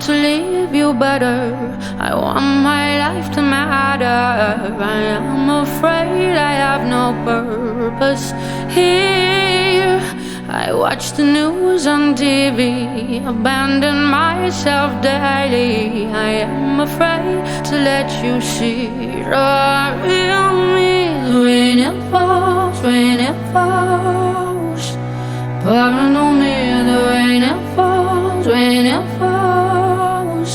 want to leave you better. I want my life to matter. I am afraid I have no purpose here. I watch the news on TV, abandon myself daily. I am afraid to let you see the real me. When it falls, pouring on me, the rain it falls, when it falls.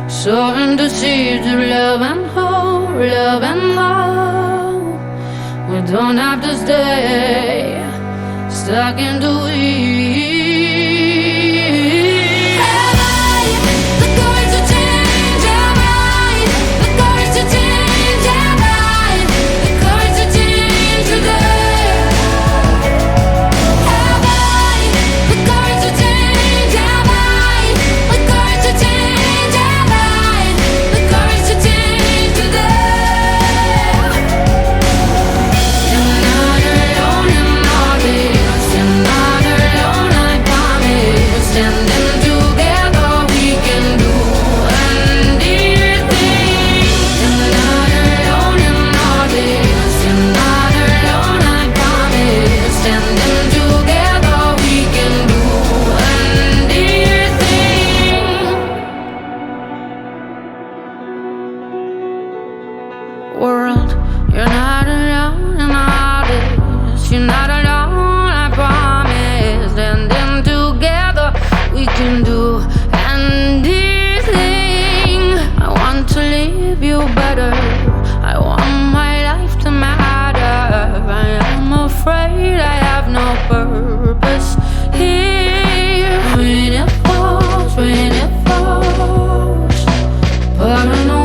Sowing the seeds of love and hope, love and hope. We don't have to stay stuck in the weeds. Have I the courage to change? Have I the courage to change? Have I the courage to change today? Have I the courage to change? Have I the courage to change? Have I the courage to change today? You're not alone in all this. You're not alone, I promise. Standing together we can do anything. You're not alone in all this. You're not alone, I promise. Standing together we can do anything. World, you're not alone in all this. You're not alone, I promise. Standing together, we can do anything. I want to leave you better. I want my life to matter. I am afraid I have no purpose here. When it falls, pouring on